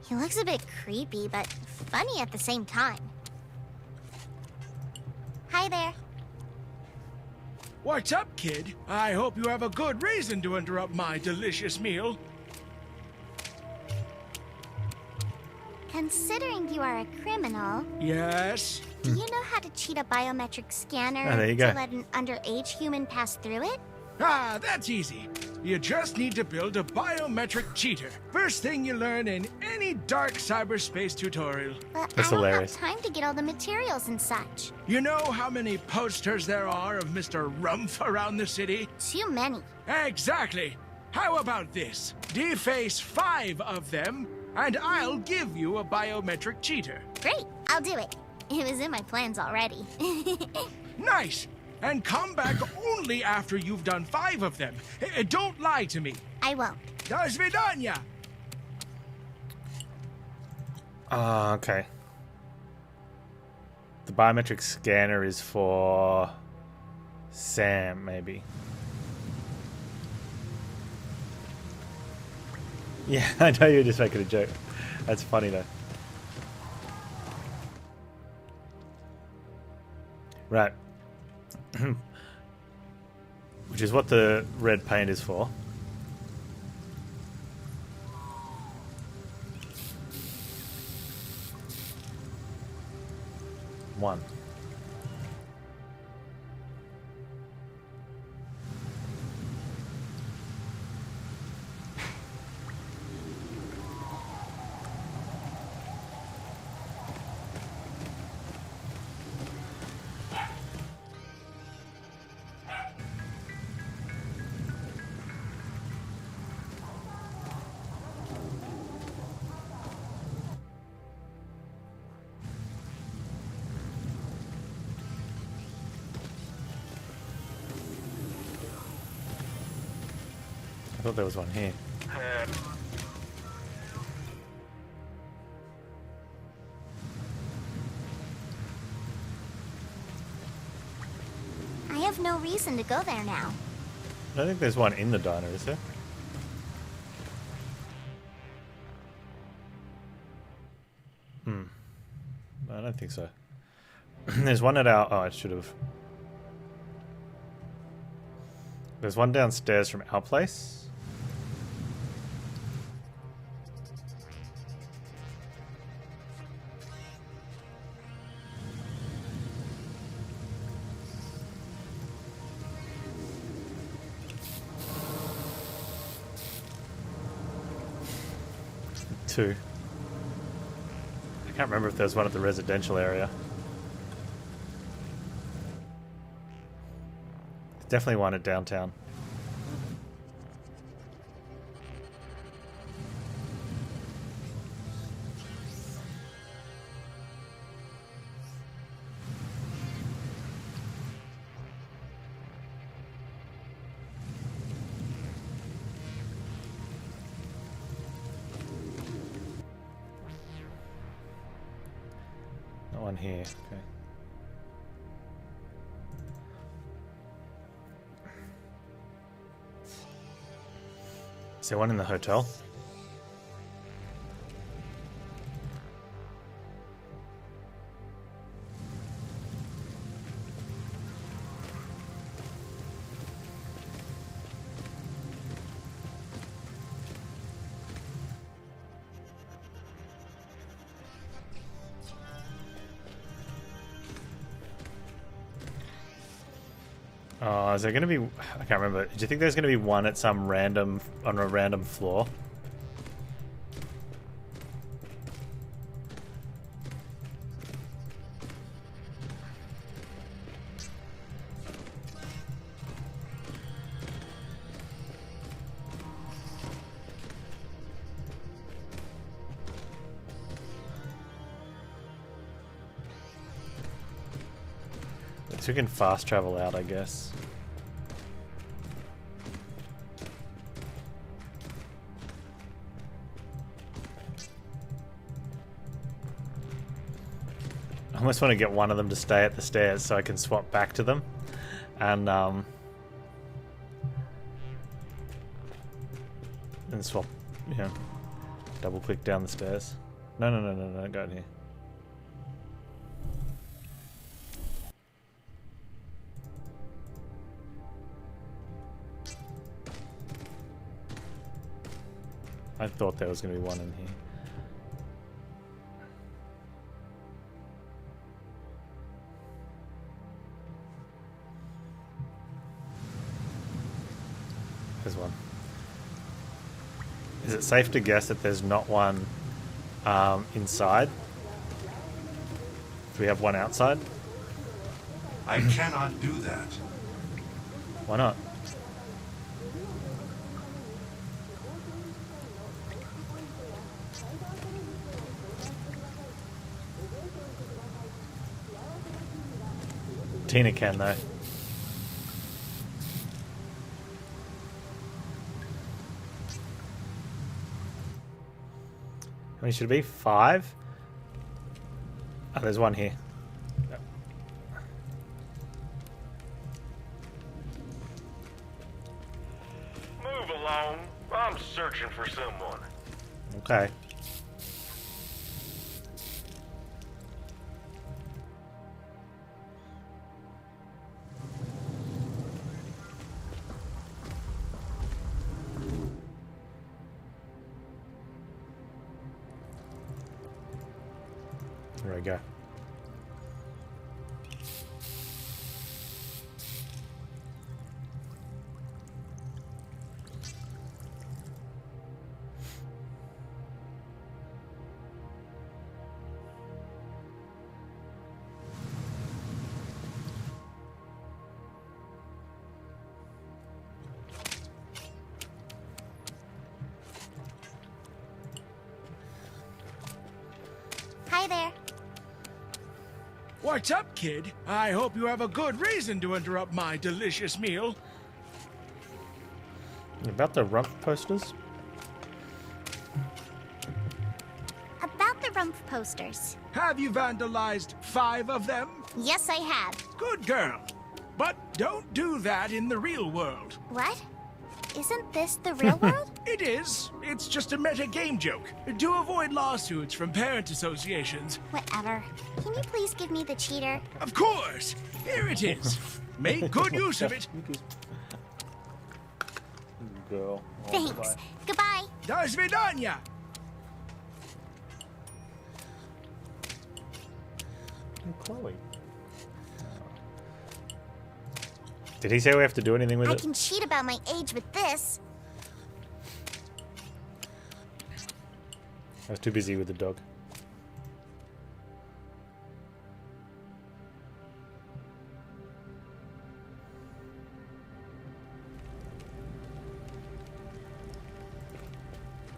He looks a bit creepy, but funny at the same time. Hi there. What's up, kid? I hope you have a good reason to interrupt my delicious meal. Considering you are a criminal, Yes? do you know how to cheat a biometric scanner there you go. to let an underage human pass through it? Ah, that's easy. You just need to build a biometric cheater. First thing you learn in any dark cyberspace tutorial. But That's I don't hilarious. have time to get all the materials and such. You know how many posters there are of Mr. Rumpf around the city? Too many. Exactly. How about this? Deface 5 of them, and I'll give you a biometric cheater. Great, I'll do it. It was in my plans already. Nice! And come back only after you've done 5 of them. Don't lie to me. I won't. Do svidanya! Okay. The biometric scanner is for Sam, maybe. Yeah, I know you're just making a joke. That's funny though. Right. Which is what the red paint is for. One. I thought there was one here. I have no reason to go there now. I don't think there's one in the diner, is there? I don't think so. There's one at our... Oh, I should have... There's one downstairs from our place. Two. I can't remember if there's one at the residential area. Definitely one at downtown. Not one here. Okay. Is there one in the hotel? Oh, is there going to be... I can't remember. Do you think there's going to be one at some random... on a random floor? So we can fast travel out, I guess. I almost want to get one of them to stay at the stairs so I can swap back to them. And swap, you know, Double click down the stairs. No, no, no, no, no, go in here. I thought there was going to be one in here. There's one. Is it safe to guess that there's not one inside? Do we have one outside? I cannot do that. Why not? Tina can though. How many should it be? 5? Oh, there's one here. Yep. Move along. I'm searching for someone. Okay. There we go. Hi there. What's up, kid? I hope you have a good reason to interrupt my delicious meal. About the rump posters? About the Rumpf posters. Have you vandalized 5 of them? Yes, I have. Good girl. But don't do that in the real world. What? Isn't this the real world? It is. It's just a meta game joke to avoid lawsuits from parent associations. Whatever. Can you please give me the cheater? Of course. Here it is. Make good use of it. Girl. Oh, Thanks. Goodbye. До свидания. Chloe. Did he say we have to do anything with I it? can cheat about my age with this. I was too busy with the dog.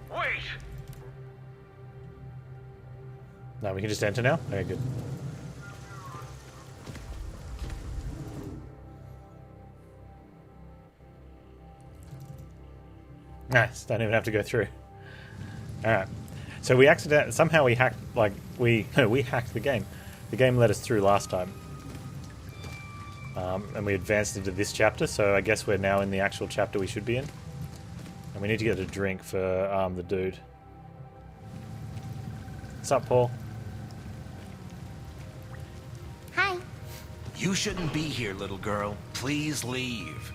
Wait! No, we can just enter now? Okay, good. Nice, don't even have to go through. Alright. So we accidentally, somehow we hacked, like, we hacked the game. The game let us through last time. And we advanced into this chapter, so I guess we're now in the actual chapter we should be in. And we need to get a drink for the dude. What's up, Paul? Hi. You shouldn't be here, little girl. Please leave.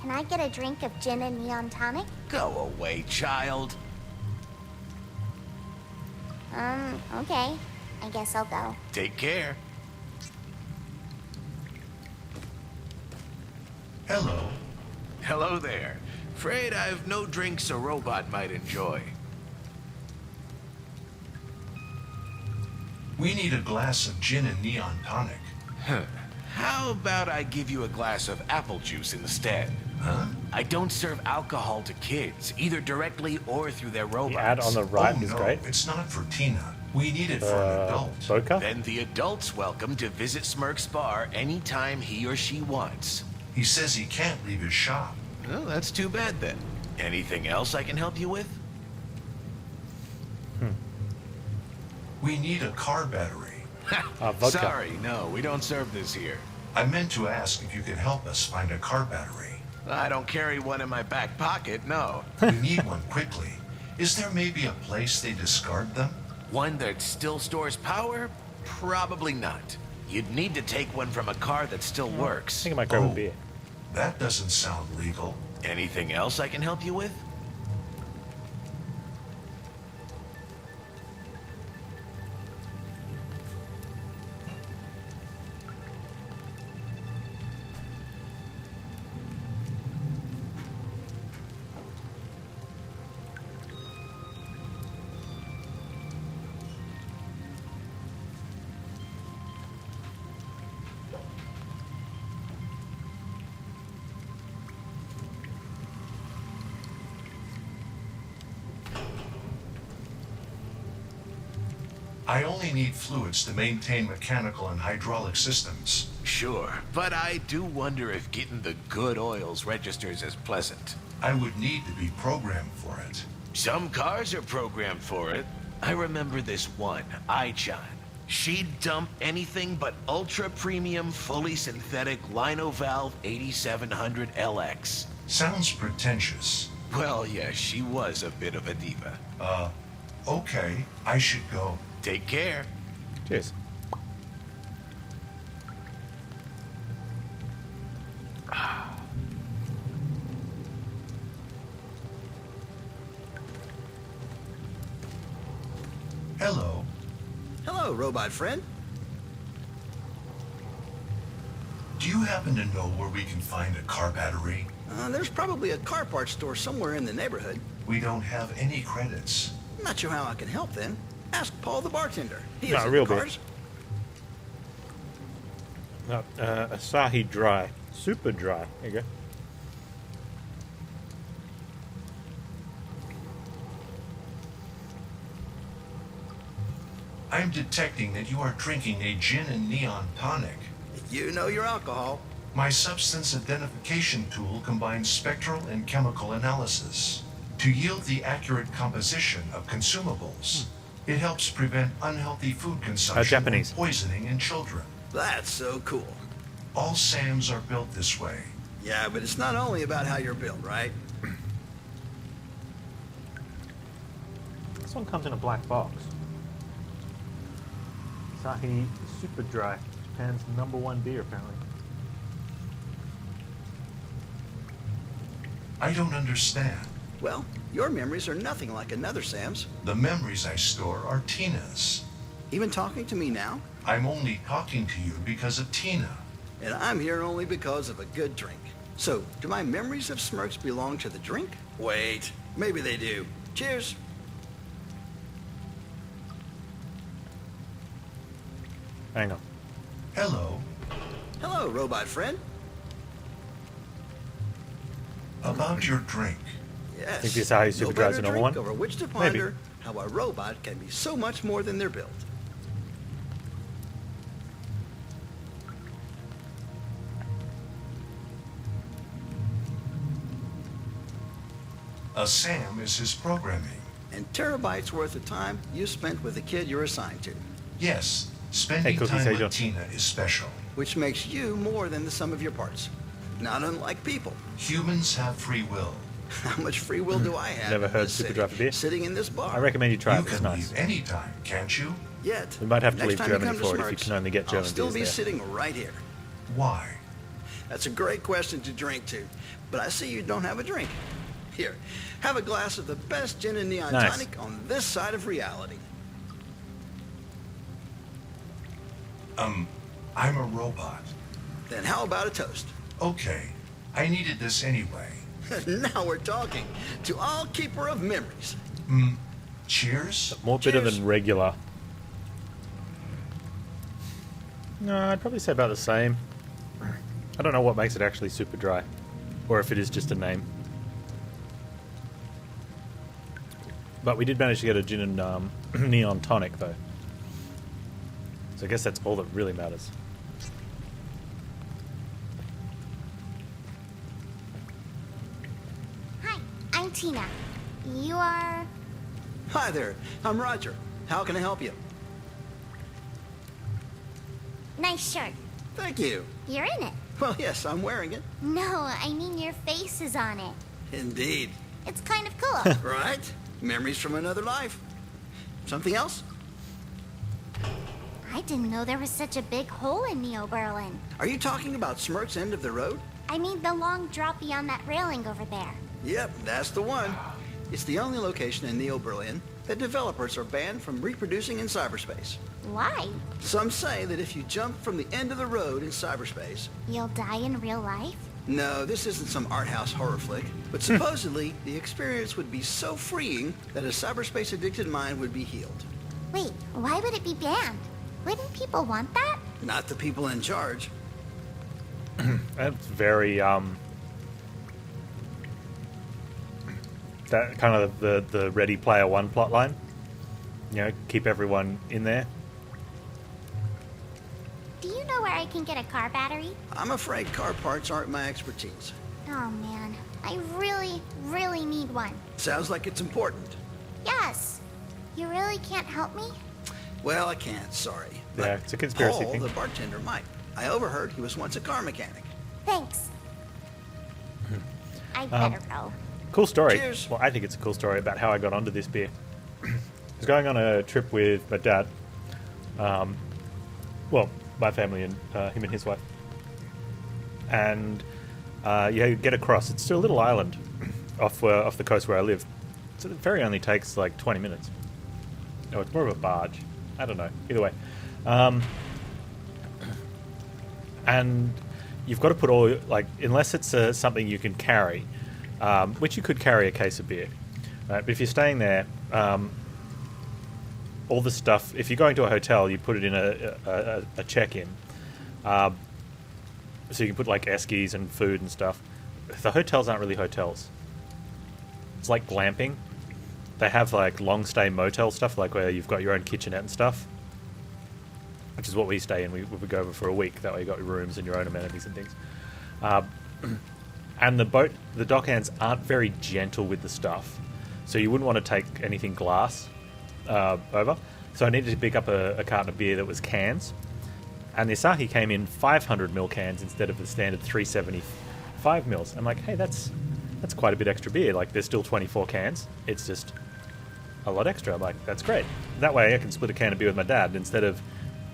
Can I get a drink of gin and neon tonic? Go away, child. Okay. I guess I'll go. Take care. Hello. Hello there. Afraid I've no drinks a robot might enjoy. We need a glass of gin and neon tonic. How about I give you a glass of apple juice instead? Huh? I don't serve alcohol to kids, either directly or through their robots. The ad on the right Oh is no, great. it's not for Tina. We need it for an adult. Boca? Then the adult's welcome to visit Smirk's bar anytime he or she wants. He says he can't leave his shop. Well, that's too bad then. Anything else I can help you with? We need a car battery. Vodka. Sorry, no, we don't serve this here. I meant to ask if you could help us find a car battery. I don't carry one in my back pocket, no. We need one quickly. Is there maybe a place they discard them? One that still stores power? Probably not. You'd need to take one from a car that still I works. think I might grab a Oh. beer. That doesn't sound legal. Anything else I can help you with? I only need fluids to maintain mechanical and hydraulic systems. Sure, but I do wonder if getting the good oils registers as pleasant. I would need to be programmed for it. Some cars are programmed for it. I remember this one, Ichon. She'd dump anything but ultra-premium, fully synthetic Linovalve 8700 LX. Sounds pretentious. Well, yeah, she was a bit of a diva. Okay, I should go. Take care. Cheers. Hello. Hello, robot friend. Do you happen to know where we can find a car battery? There's probably a car parts store somewhere in the neighborhood. We don't have any credits. Not sure how I can help then. Ask Paul the bartender. He Not is in real cars. No, Asahi Dry. Super dry. There you go. I'm detecting that you are drinking a gin and neon tonic. You know your alcohol. My substance identification tool combines spectral and chemical analysis to yield the accurate composition of consumables. It helps prevent unhealthy food consumption Japanese. and poisoning in children. That's so cool. All SAMs are built this way. Yeah, but it's not only about how you're built, right? This one comes in a black box. Asahi Super Dry. Japan's #1 beer, apparently. I don't understand. Well, your memories are nothing like another Sam's. The memories I store are Tina's. Even talking to me now? I'm only talking to you because of Tina. And I'm here only because of a good drink. So, do my memories of Smirks belong to the drink? Wait, maybe they do. Cheers. Hang on. Hello. Hello, robot friend. About your drink. Yes. Think this is how you super drives better the number drink one? over which to Maybe. ponder how a robot can be so much more than they're built. A SAM is his programming. And terabytes worth of time you spent with the kid you're assigned to, Yes, spending Cookies, how time you with Tina is special. which makes you more than the sum of your parts. Not unlike people. Humans have free will. How much free will do I have? Never in heard this Super city, Dry for beer? Sitting in this bar. I recommend you try You it. It's can nice. leave anytime, can't you? Yet. We might have to next leave time you Germany come to for it if you Smirks, can only get German I'll still beers be there. sitting right here. Why? That's a great question to drink to, but I see you don't have a drink. Here, have a glass of the best gin and neon Nice. tonic on this side of reality. I'm a robot. Then how about a toast? Okay, I needed this anyway. Now we're talking. To all keeper of memories. Cheers? More bitter Cheers. than regular. No, I'd probably say about the same. I don't know what makes it actually super dry. Or if it is just a name. But we did manage to get a gin and neon tonic, though. So I guess that's all that really matters. Hi, I'm Tina. You are... Hi there, I'm Roger. How can I help you? Nice shirt. Thank you. You're in it. Well, yes, I'm wearing it. No, I mean your face is on it. Indeed. It's kind of cool. Right? Memories from another life. Something else? I didn't know there was such a big hole in Neo Berlin. Are you talking about Smirk's end of the road? I mean the long drop beyond that railing over there. Yep, that's the one. It's the only location in Neo Berlin that developers are banned from reproducing in cyberspace. Why? Some say that if you jump from the end of the road in cyberspace... You'll die in real life? No, this isn't some art house horror flick, but supposedly the experience would be so freeing that a cyberspace-addicted mind would be healed. Wait, why would it be banned? Wouldn't people want that? Not the people in charge. That's very, that kind of the Ready Player One plotline. You know, keep everyone in there. Do you know where I can get a car battery? I'm afraid car parts aren't my expertise. Oh man, I really, really need one. Sounds like it's important. Yes. You really can't help me? Well, I can't, sorry. Yeah, it's a conspiracy Paul, thing. the bartender, might. I overheard he was once a car mechanic. Thanks. I better go. Cool story. Cheers. Well, I think it's a cool story about how I got onto this beer. I was going on a trip with my dad. Well, my family and him and his wife. And you get across. It's a little island off the coast where I live. So the ferry only takes like 20 minutes. No, it's more of a barge. I don't know. Either way. And you've got to put all, like, unless it's something you can carry, which you could carry a case of beer. Right? But if you're staying there, all the stuff, if you're going to a hotel, you put it in a check-in. So you can put, like, eskies and food and stuff. The hotels aren't really hotels. It's like glamping. They have, like, long-stay motel stuff, like where you've got your own kitchenette and stuff. Which is what we stay in. We go over for a week. That way you got your rooms and your own amenities and things. And the dock hands aren't very gentle with the stuff. So you wouldn't want to take anything glass over. So I needed to pick up a carton of beer that was cans. And the Asahi came in 500ml cans instead of the standard 375 mils. I'm like, hey, that's quite a bit extra beer. Like, there's still 24 cans. It's just a lot extra. I'm like, that's great. That way I can split a can of beer with my dad instead of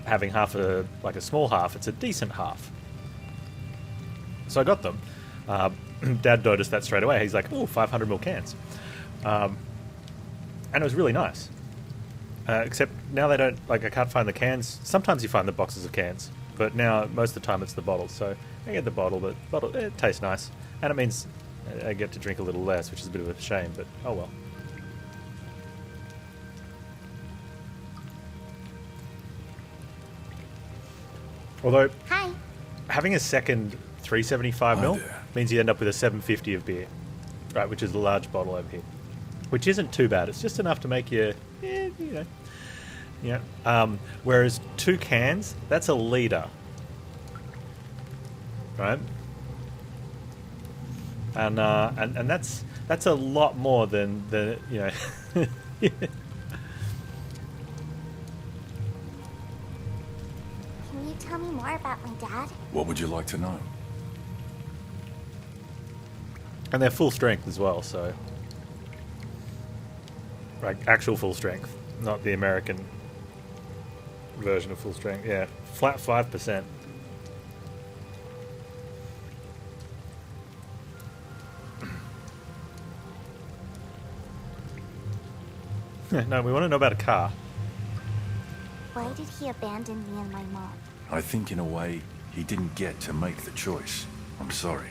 having a small half. It's a decent half. So I got them. Dad noticed that straight away. He's like, oh, 500ml cans. And it was really nice. Except now they don't, like, I can't find the cans. Sometimes you find the boxes of cans, but now most of the time it's the bottles. So I get the bottle, but it tastes nice. And it means I get to drink a little less, which is a bit of a shame, but oh well. Although, Hi. having a second 375ml means you end up with a 750 of beer, right? Which is a large bottle over here, which isn't too bad. It's just enough to make you, whereas 2 cans, that's a litre, right? And that's a lot more than the Can you tell me more about my dad? What would you like to know? And they're full strength as well, so like actual full strength, not the American version of full strength. Yeah, flat 5%. No, we want to know about a car. Why did he abandon me and my mom? I think in a way he didn't get to make the choice. I'm sorry.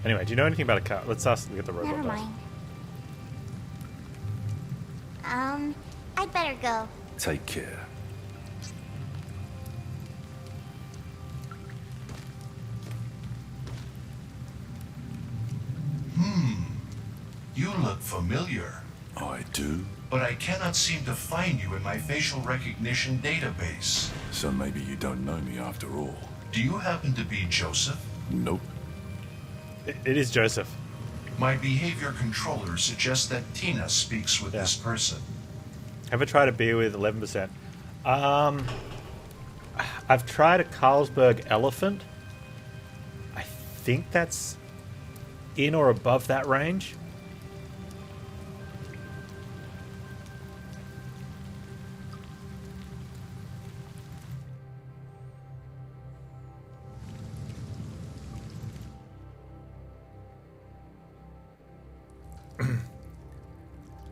Anyway, do you know anything about a car? Let's ask. Look at the robot. Never dice. mind. I'd better go. Take care. You look familiar, I do? but I cannot seem to find you in my facial recognition database. So maybe you don't know me after all. Do you happen to be Joseph? Nope. It is Joseph. My behavior controller suggests that Tina speaks with this person. Ever tried a beer with 11%? I've tried a Carlsberg Elephant. I think that's in or above that range.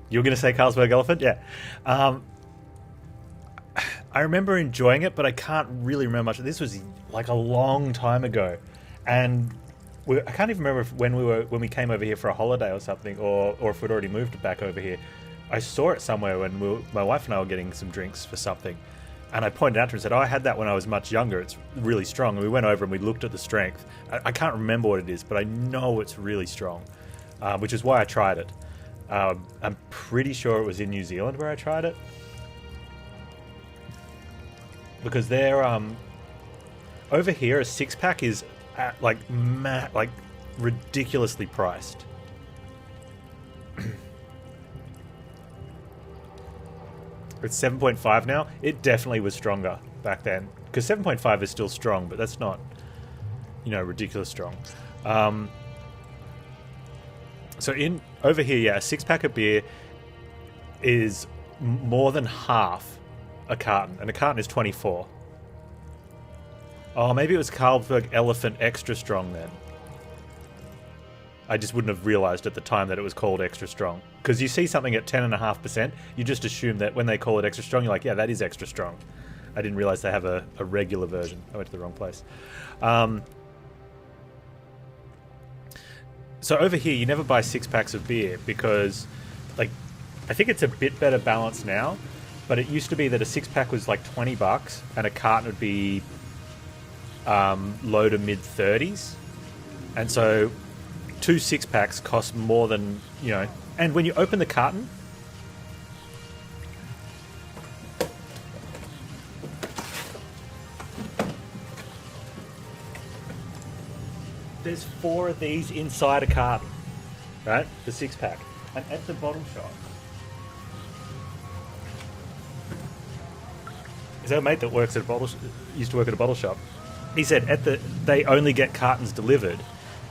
You were going to say Carlsberg Elephant? Yeah. I remember enjoying it, but I can't really remember much. This was like a long time ago. And I can't even remember when we came over here for a holiday or something, or if we'd already moved back over here. I saw it somewhere when my wife and I were getting some drinks for something. And I pointed out to her and said, oh, I had that when I was much younger. It's really strong. And we went over and we looked at the strength. I can't remember what it is, but I know it's really strong, which is why I tried it. I'm pretty sure it was in New Zealand where I tried it. Because they're over here, a 6-pack is at, like ridiculously priced. It's 7.5 now. It definitely was stronger back then, because 7.5 is still strong, but that's not, ridiculous strong. So over here, yeah, a 6-pack of beer is more than half a carton, and a carton is 24. Oh, maybe it was Carlsberg Elephant Extra Strong then. I just wouldn't have realized at the time that it was called Extra Strong. Because you see something at 10.5%, you just assume that when they call it Extra Strong, you're like, yeah, that is Extra Strong. I didn't realize they have a regular version. I went to the wrong place. So over here, you never buy 6-packs of beer because, I think it's a bit better balanced now. But it used to be that a 6-pack was like $20 and a carton would be low to mid 30s. And so 2 6-packs cost more than, and when you open the carton, there's 4 of these inside a carton, right? The 6-pack. And at the bottle shop, is that a mate that works at used to work at a bottle shop? He said they only get cartons delivered,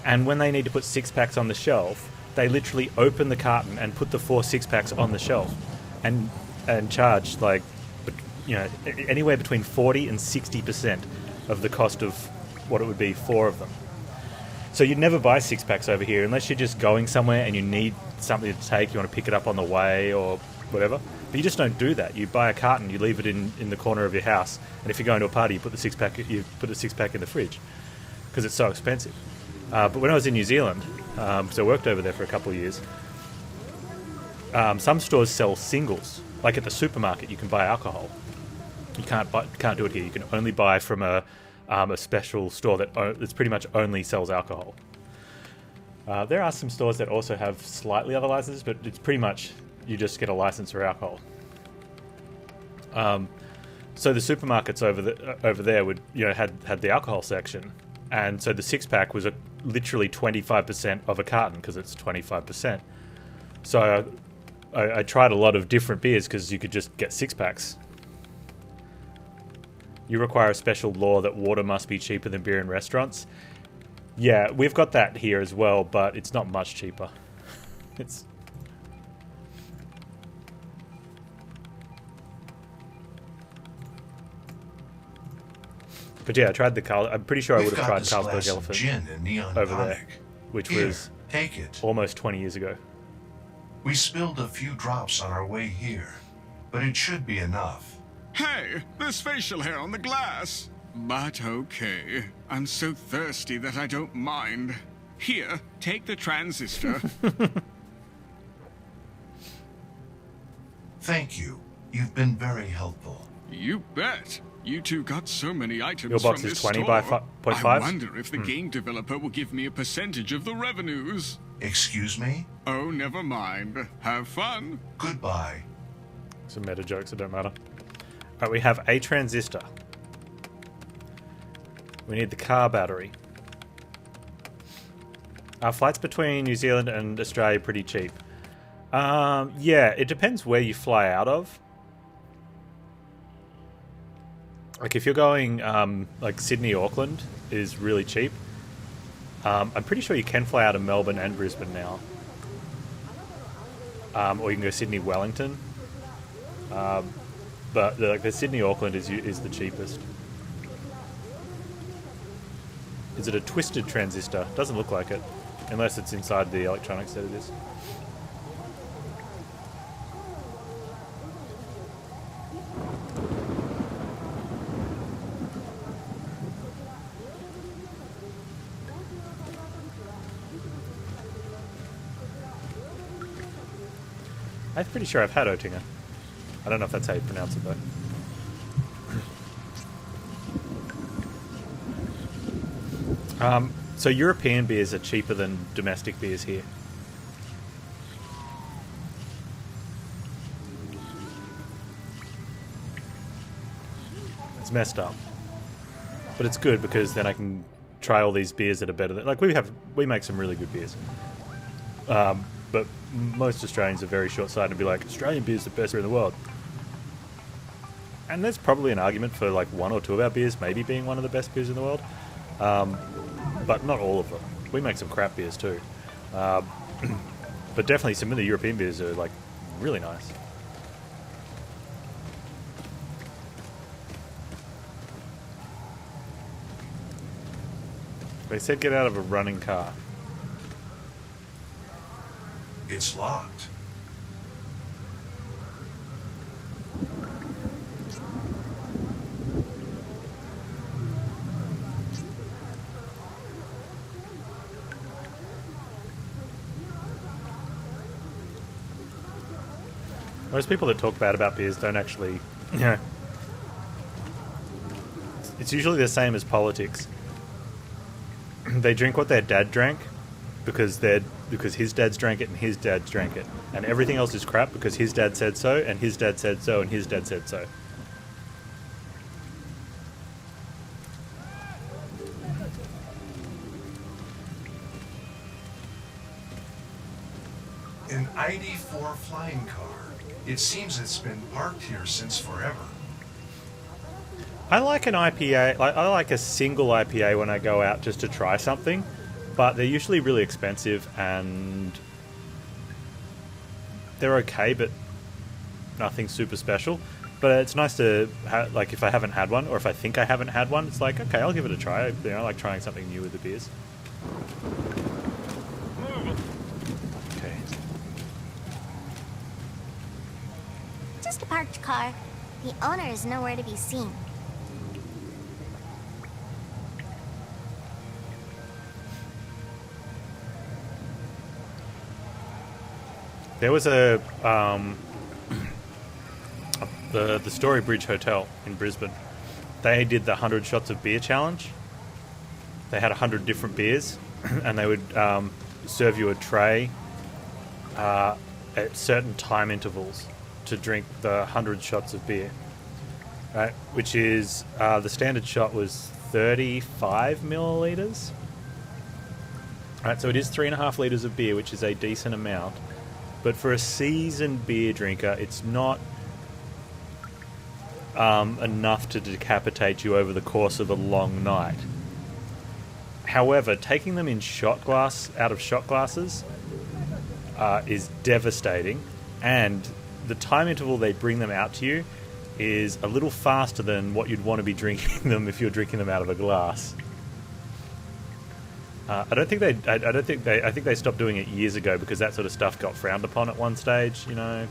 and when they need to put 6-packs on the shelf, they literally open the carton and put the 4 6-packs on the shelf, and charge anywhere between 40 and 60% of the cost of what it would be 4 of them. So you'd never buy 6-packs over here unless you're just going somewhere and you need something to take. You want to pick it up on the way or whatever. But you just don't do that. You buy a carton, you leave it in the corner of your house, and if you're going to a party, you put the 6-pack in the fridge because it's so expensive. But when I was in New Zealand, because I worked over there for a couple of years, some stores sell singles. Like at the supermarket, you can buy alcohol. You can't do it here. You can only buy from a special store that's pretty much only sells alcohol. There are some stores that also have slightly other licenses, but it's pretty much you just get a license for alcohol. So the supermarkets over there would had the alcohol section, and so the 6-pack was literally 25% of a carton because it's 25%. So I tried a lot of different beers because you could just get 6-packs. You require a special law that water must be cheaper than beer in restaurants. Yeah, we've got that here as well, but it's not much cheaper. But yeah, I tried I'm pretty sure I would have tried Carlsberg Elephant over there, which was take it. Almost 20 years ago. We spilled a few drops on our way here, but it should be enough. Hey, there's facial hair on the glass. But okay, I'm so thirsty that I don't mind. Here, take the transistor. Thank you. You've been very helpful. You bet. You two got so many items Your box from is this 20 store. by 0.5? I wonder if the game developer will give me a percentage of the revenues. Excuse me? Oh, never mind. Have fun. Goodbye. Some meta jokes that don't matter. Alright, we have a transistor. We need the car battery. Our flights between New Zealand and Australia are pretty cheap. Yeah, it depends where you fly out of. Like if you're going like Sydney, Auckland is really cheap. I'm pretty sure you can fly out of Melbourne and Brisbane now. Or you can go Sydney, Wellington. But the Sydney, Auckland is the cheapest. Is it a twisted transistor? Doesn't look like it. Unless it's inside the electronics that it is. I'm pretty sure I've had Oettinger. I don't know if that's how you pronounce it, though. So European beers are cheaper than domestic beers here. It's messed up. But it's good because then I can try all these beers that are better than... Like, we make some really good beers. But most Australians are very short-sighted and be like, Australian beer is the best beer in the world. And there's probably an argument for like one or two of our beers maybe being one of the best beers in the world. But not all of them. We make some crap beers too. But definitely some of the European beers are like really nice. They said get out of a running car. It's locked. Most people that talk bad about beers don't actually, you know, it's usually the same as politics. They drink what their dad drank because his dad's drank it and his dad's drank it, and everything else is crap because his dad said so and his dad said so and his dad said so. An ID4 flying car. It seems it's been parked here since forever. I like an IPA. I like a single IPA when I go out just to try something, but they're usually really expensive and they're okay, but nothing super special. But it's nice to like if I haven't had one or if I think I haven't had one, it's like okay, I'll give it a try. You know, I like trying something new with the beers. Okay. Just a parked car. The owner is nowhere to be seen. There was the Story Bridge Hotel in Brisbane. They did the 100 shots of beer challenge. They had 100 different beers, and they would serve you a tray at certain time intervals to drink the 100 shots of beer. Right, which is the standard shot was 35 milliliters. Right, so it is 3.5 liters of beer, which is a decent amount. But for a seasoned beer drinker, it's not enough to decapitate you over the course of a long night. However, taking them in shot glass, out of shot glasses, is devastating, and the time interval they bring them out to you is a little faster than what you'd want to be drinking them if you're drinking them out of a glass. I think they stopped doing it years ago because that sort of stuff got frowned upon at one stage. You know,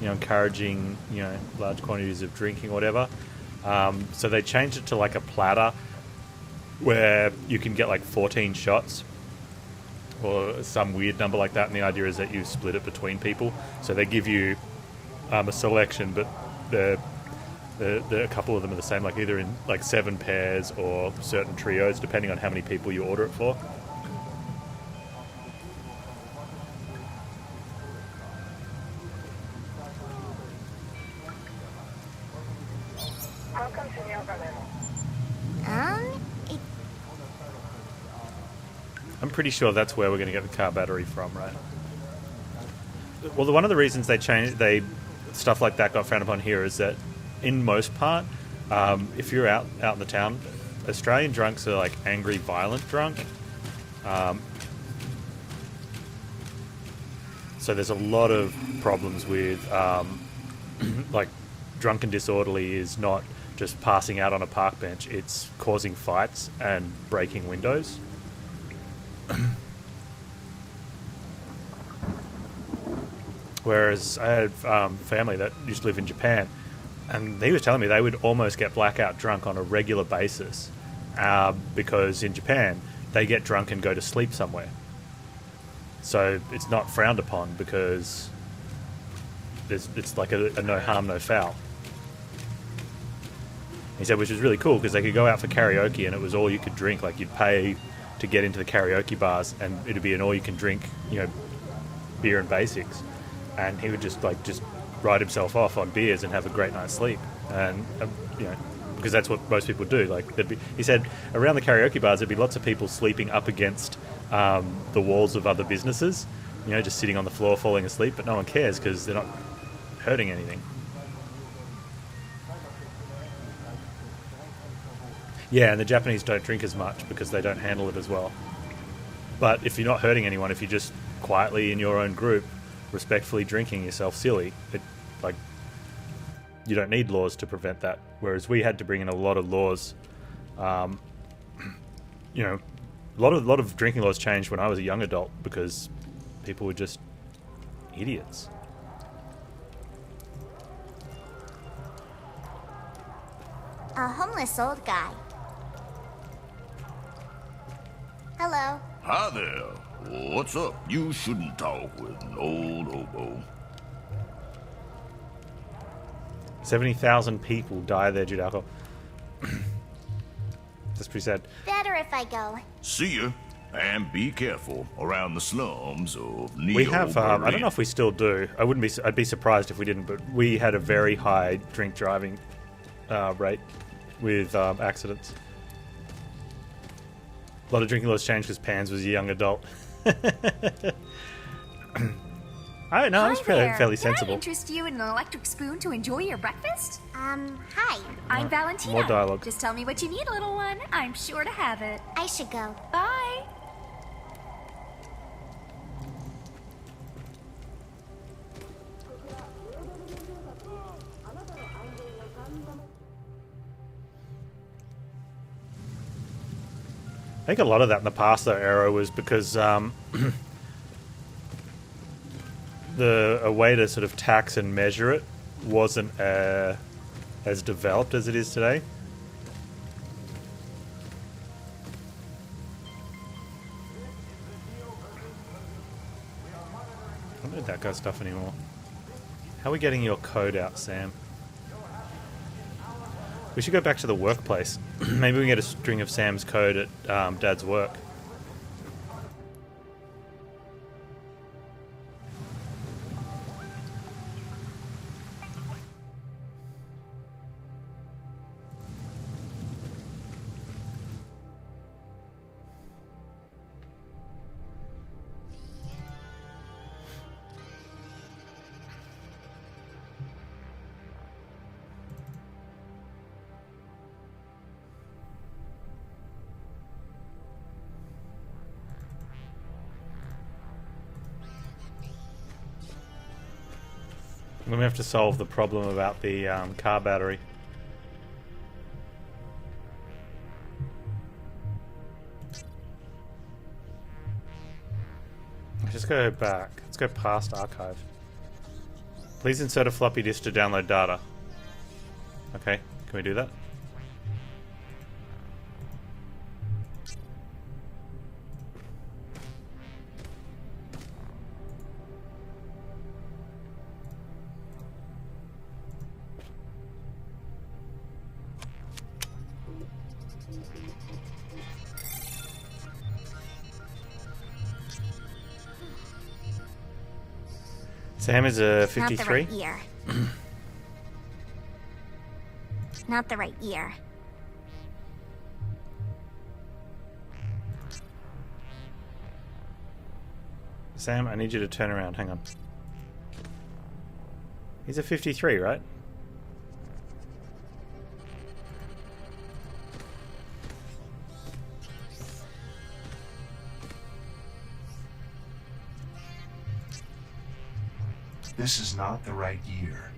encouraging large quantities of drinking, or whatever. So they changed it to like a platter where you can get like 14 shots or some weird number like that. And the idea is that you split it between people. So they give you a selection, but a couple of them are the same, like either in like 7 pairs or certain trios, depending on how many people you order it for. I'm pretty sure that's where we're going to get the car battery from, right? Well, one of the reasons they stuff like that got frowned upon here is that in most part, If you're out in the town, Australian drunks are like angry, violent drunk. So there's a lot of problems with like drunk and disorderly is not just passing out on a park bench, it's causing fights and breaking windows. Whereas I had family that used to live in Japan, and he was telling me they would almost get blackout drunk on a regular basis because in Japan they get drunk and go to sleep somewhere. So it's not frowned upon because it's like a no harm, no foul. He said, which was really cool because they could go out for karaoke and it was all you could drink. Like you'd pay to get into the karaoke bars and it'd be an all you can drink, beer and basics. And he would just ride himself off on beers and have a great night's sleep. And because that's what most people do. Like he said, around the karaoke bars there'd be lots of people sleeping up against the walls of other businesses, just sitting on the floor falling asleep, but no one cares because they're not hurting anything. Yeah, and the Japanese don't drink as much because they don't handle it as well. But if you're not hurting anyone, if you're just quietly in your own group, respectfully drinking yourself silly, you don't need laws to prevent that. Whereas we had to bring in a lot of laws. A lot of drinking laws changed when I was a young adult because people were just idiots. A homeless old guy. Hello. Hi there. What's up? You shouldn't talk with an old hobo. 70,000 people die there due to alcohol. That's pretty sad. Better if I go. See ya. And be careful around the slums of Neo. We have, I don't know if we still do. I'd be surprised if we didn't, but we had a very high drink driving rate with accidents. A lot of drinking laws changed because Panz was a young adult. I don't know, I was fairly sensible. Can I interest you in an electric spoon to enjoy your breakfast? Hi. I'm Valentina. More dialogue. Just tell me what you need, little one. I'm sure to have it. I should go. Bye. I think a lot of that in the past, though, era was because a way to sort of tax and measure it wasn't as developed as it is today. I don't need that kind of stuff anymore. How are we getting your code out, Sam? We should go back to the workplace. Maybe we can get a string of Sam's code at Dad's work. I'm going to have to solve the problem about the car battery. Let's just go back. Let's go past archive. Please insert a floppy disk to download data. Okay, can we do that? Sam is a 53? Not the right year. Not the right year. Sam, I need you to turn around. Hang on. He's a 53, right? This is not the right year.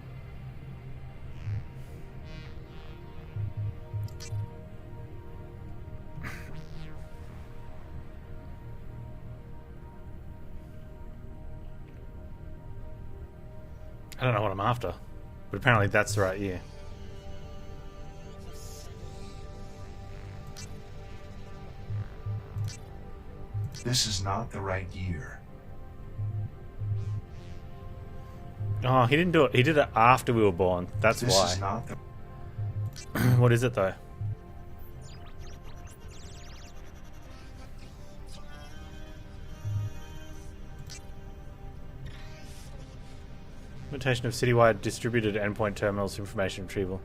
I don't know what I'm after, but apparently that's the right year. This is not the right year. Oh, he didn't do it. He did it after we were born. That's This why. is not the... What is it though? Implementation of citywide distributed endpoint terminals information retrieval.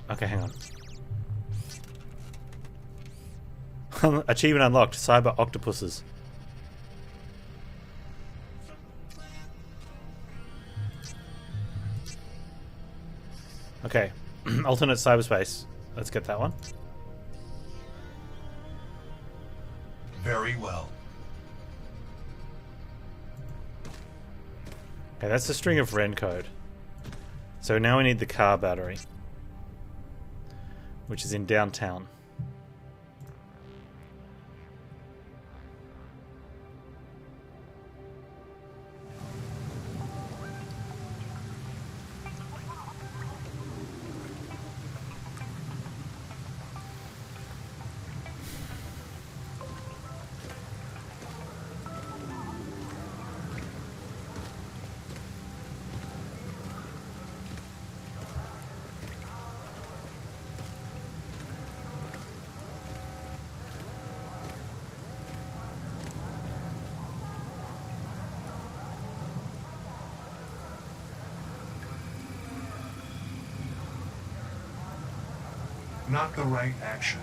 Okay, hang on. Achievement unlocked. Cyber octopuses. Okay. Alternate cyberspace. Let's get that one. Very well. Okay, that's the string of Ren code. So now we need the car battery, which is in downtown. Not the right action.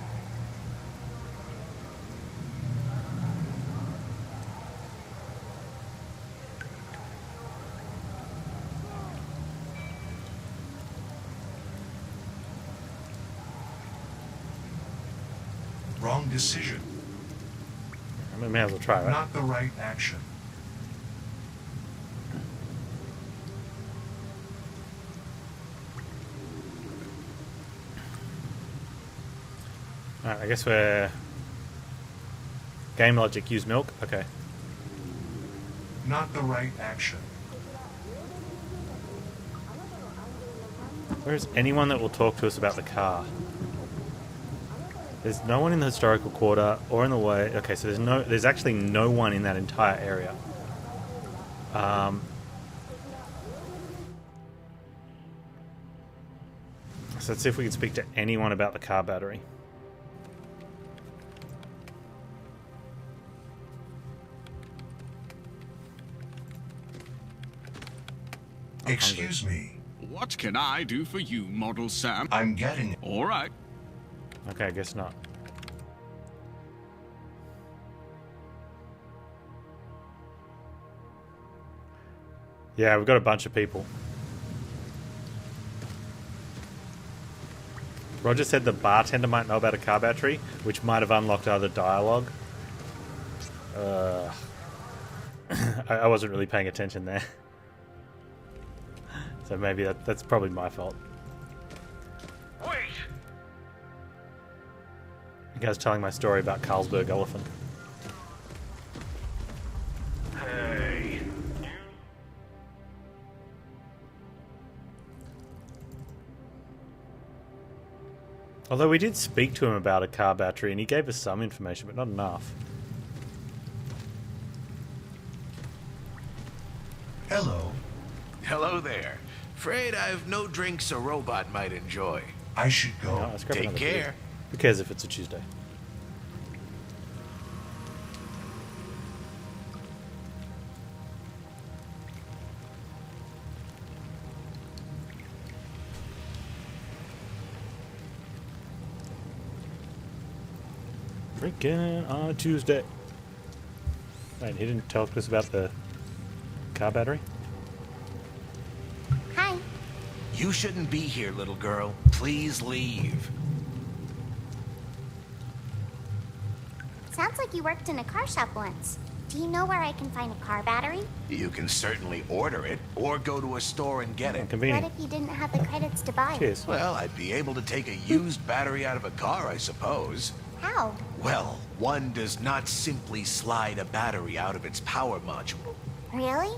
Wrong decision. I may as well try, right? Not the right action. Alright, I guess we're... Game logic, use milk? Okay. Not the right action. Where is anyone that will talk to us about the car? There's no one in the historical quarter or in the way... Okay, so there's actually no one in that entire area. So let's see if we can speak to anyone about the car battery. Excuse me. What can I do for you, Model Sam? I'm getting it. All right. Okay, I guess not. Yeah, we've got a bunch of people. Roger said the bartender might know about a car battery, which might have unlocked other dialogue. I wasn't really paying attention there. So maybe that's probably my fault. Wait! You guys telling my story about Carlsberg Elephant. Hey. Although we did speak to him about a car battery and he gave us some information, but not enough. Hello. Hello there. Afraid I've no drinks a robot might enjoy. I should go. No, let's grab Take another care. beer. Who cares if it's a Tuesday? Drinking on a Tuesday. Wait, he didn't talk to us about the car battery? Hi. You shouldn't be here, little girl. Please leave. Sounds like you worked in a car shop once. Do you know where I can find a car battery? You can certainly order it, or go to a store and get it. What Convenient. if you didn't have the credits to buy it? Cheers. Well, I'd be able to take a used battery out of a car, I suppose. How? Well, one does not simply slide a battery out of its power module. Really?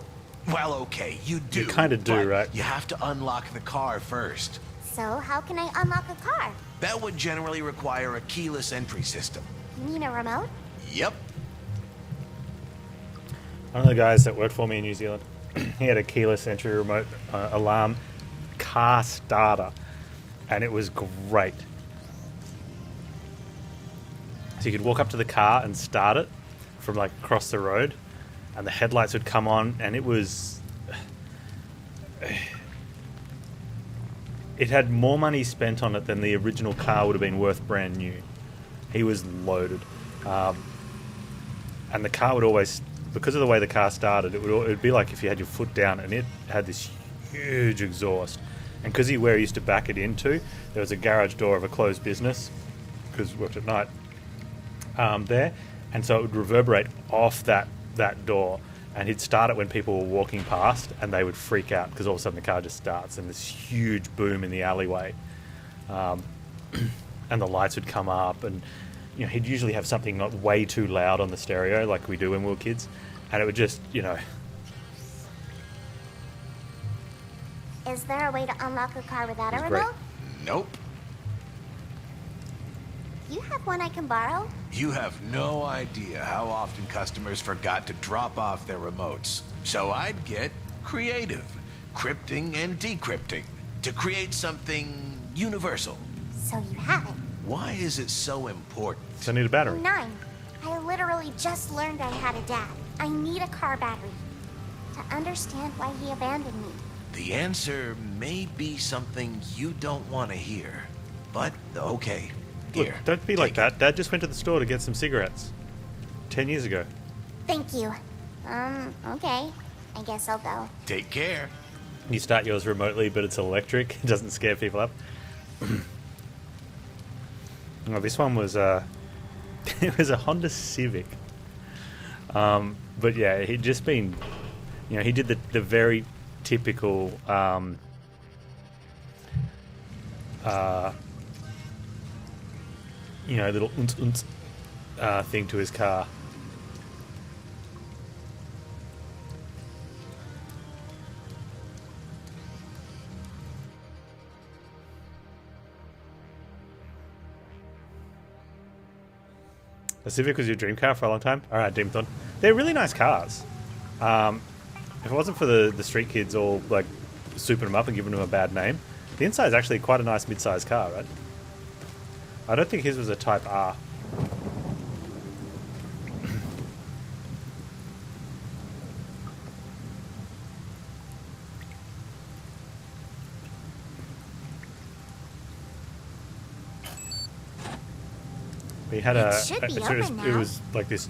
Well, okay, you do. You kinda do, but right? You have to unlock the car first. So how can I unlock a car? That would generally require a keyless entry system. You mean a remote? Yep. One of the guys that worked for me in New Zealand, he had a keyless entry remote alarm car starter, and it was great. So you could walk up to the car and start it from like across the road, and the headlights would come on, and it was... It had more money spent on it than the original car would have been worth brand new. He was loaded. And the car would always, because of the way the car started, it would be like if you had your foot down, and it had this huge exhaust. And because where he used to back it into, there was a garage door of a closed business, because we worked at night there, and so it would reverberate off that door, and he'd start it when people were walking past, and they would freak out because all of a sudden the car just starts, and this huge boom in the alleyway, and the lights would come up, and you know, he'd usually have something not way too loud on the stereo like we do when we were kids, and it would just, you know... Is there a way to unlock a car without a It's great. remote? Nope. You have one I can borrow? You have no idea how often customers forgot to drop off their remotes. So I'd get creative, crypting and decrypting, to create something universal. So you have it. Why is it so important? So I need a battery. I'm 9. I literally just learned I had a dad. I need a car battery to understand why he abandoned me. The answer may be something you don't want to hear, but okay. Look, Here, don't be like take that. Dad just went to the store to get some cigarettes 10 years ago. Thank you. Okay. I guess I'll go. it. Take care. You start yours remotely, but it's electric. It doesn't scare people up. Oh, this one was it was a Honda Civic. But yeah, he'd just been, you know, he did the very typical you know, little thing to his car. The Civic was your dream car for a long time? Alright, Demonthon. They're really nice cars. If it wasn't for the street kids all like souping them up and giving them a bad name, the inside is actually quite a nice mid-sized car, right? I don't think his was a Type R. He had it was like this.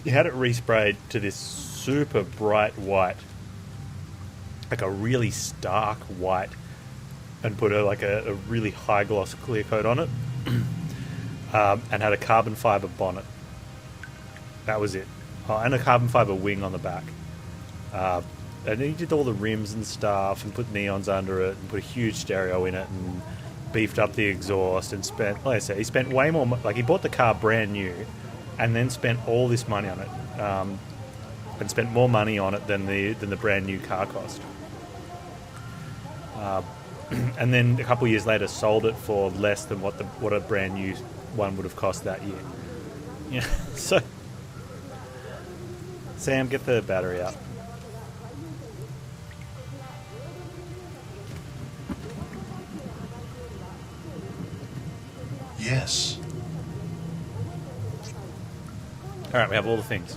He had it resprayed to this super bright white, like a really stark white, and put a really high gloss clear coat on it, and had a carbon fiber bonnet. That was it. Oh, and a carbon fiber wing on the back. And he did all the rims and stuff, and put neons under it, and put a huge stereo in it, and beefed up the exhaust, and spent, like I said, he spent way more. Like, he bought the car brand new, and then spent all this money on it, and spent more money on it than the brand new car cost. And then a couple of years later, sold it for less than what a brand new one would have cost that year. Yeah. So, Sam, get the battery out. Yes. All right, we have all the things.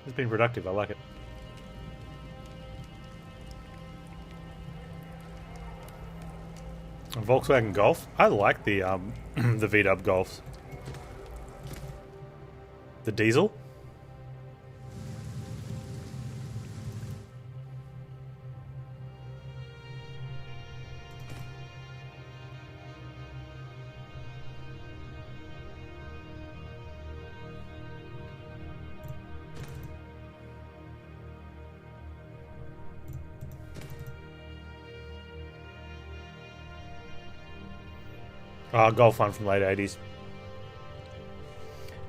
It's been productive. I like it. A Volkswagen Golf. I like the the VW Golfs. The diesel. Golf 1 from late 80s.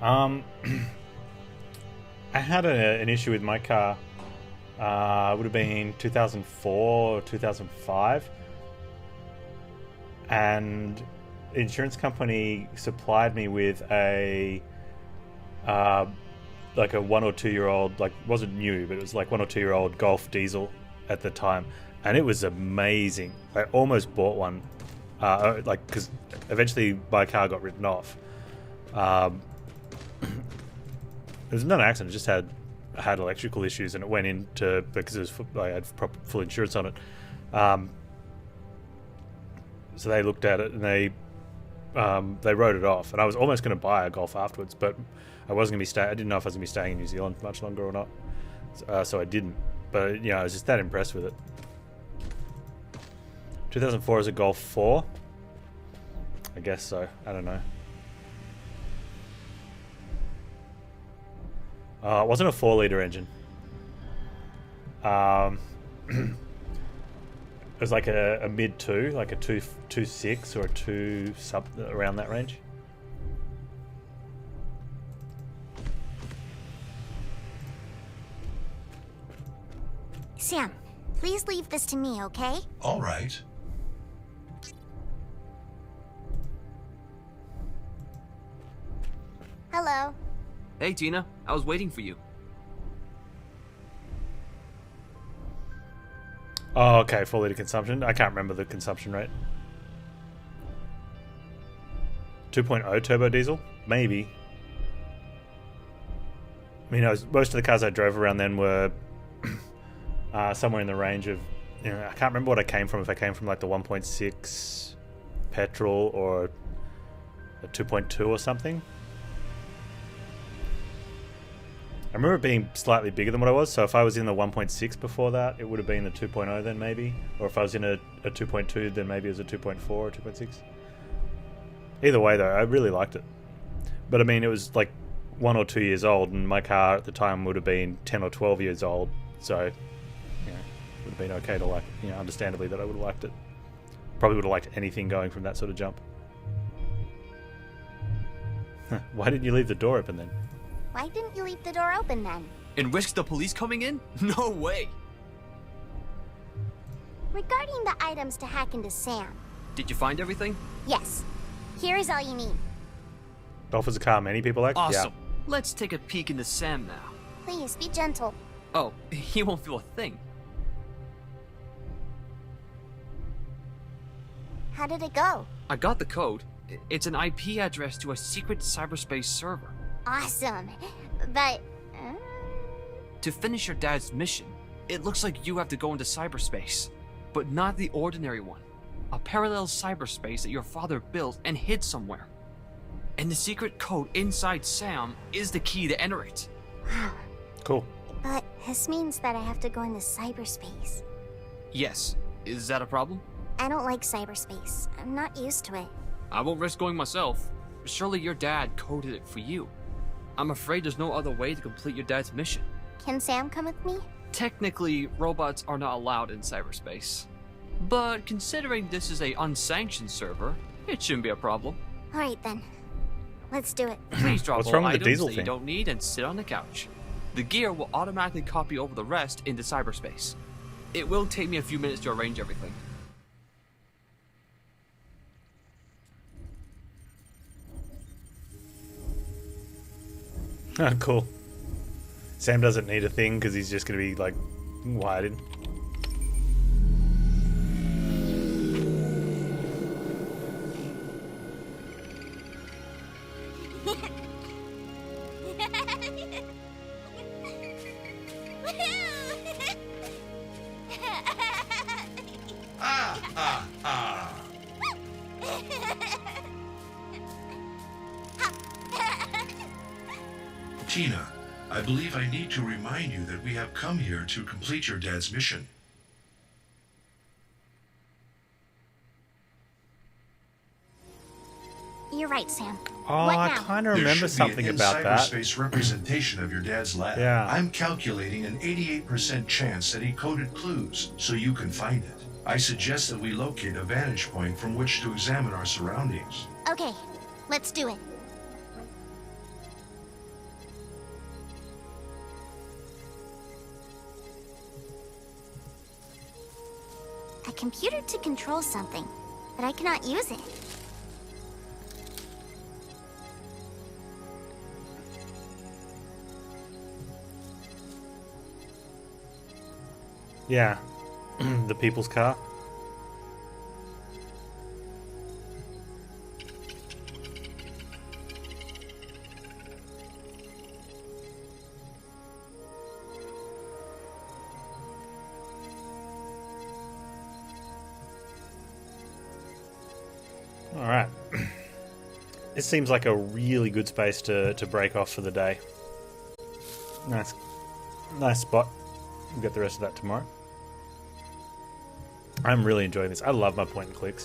I had an issue with my car. It would have been 2004 or 2005. And the insurance company supplied me with a like a 1 or 2 year old, like it wasn't new, but it was like 1 or 2 year old Golf diesel at the time, and it was amazing. I almost bought one, like because eventually my car got written off. It was not an accident; it just had electrical issues, and it went into because it was I had full insurance on it. So they looked at it and they wrote it off, and I was almost going to buy a Golf afterwards, but I wasn't going to be I didn't know if I was going to be staying in New Zealand much longer or not, so I didn't. But I was just that impressed with it. 2004 is a Golf 4, I guess so. I don't know. It wasn't a 4-liter engine. It was like a mid 2, like a 2.6 or a 2 sub, around that range. Sam, please leave this to me, okay? All right. Hello. Hey, Tina. I was waiting for you. Oh, okay, 4-liter consumption. I can't remember the consumption rate. 2.0 turbo diesel? Maybe. I mean, most of the cars I drove around then were somewhere in the range of, I can't remember what I came from, if I came from like the 1.6 petrol or a 2.2 or something. I remember it being slightly bigger than what I was, so if I was in the 1.6 before that, it would have been the 2.0 then maybe. Or if I was in a 2.2, then maybe it was a 2.4 or 2.6. Either way though, I really liked it. But I mean, it was like 1 or 2 years old, and my car at the time would have been 10 or 12 years old, so it would have been okay to like, understandably that I would have liked it. Probably would have liked anything going from that sort of jump. Why didn't you leave the door open then? Why didn't you leave the door open then? And risk the police coming in? No way! Regarding the items to hack into Sam. Did you find everything? Yes. Here is all you need. Golf is a car many people like? Awesome. Yeah. Let's take a peek into Sam now. Please, be gentle. Oh, he won't feel a thing. How did it go? I got the code. It's an IP address to a secret cyberspace server. Awesome. But... To finish your dad's mission, it looks like you have to go into cyberspace. But not the ordinary one. A parallel cyberspace that your father built and hid somewhere. And the secret code inside Sam is the key to enter it. Cool. But this means that I have to go into cyberspace. Yes. Is that a problem? I don't like cyberspace. I'm not used to it. I won't risk going myself. Surely your dad coded it for you. I'm afraid there's no other way to complete your dad's mission. Can Sam come with me? Technically, robots are not allowed in cyberspace. But considering this is a unsanctioned server, it shouldn't be a problem. Alright then. Let's do it. Please drop What's all wrong with the items diesel that you thing? don't need and sit on the couch. The gear will automatically copy over the rest into cyberspace. It will take me a few minutes to arrange everything. Cool. Sam doesn't need a thing because he's just going to be like wired in. Tina, I believe I need to remind you that we have come here to complete your dad's mission. You're right, Sam. Oh, What I now? kind of There remember should something be an about that. in-cyberspace representation of your dad's lab. Yeah. I'm calculating an 88% chance that he coded clues, so you can find it. I suggest that we locate a vantage point from which to examine our surroundings. Okay, let's do it. A computer to control something, but I cannot use it. Yeah. The people's car. Alright. This seems like a really good space to break off for the day. Nice spot. We'll get the rest of that tomorrow. I'm really enjoying this. I love my point and clicks.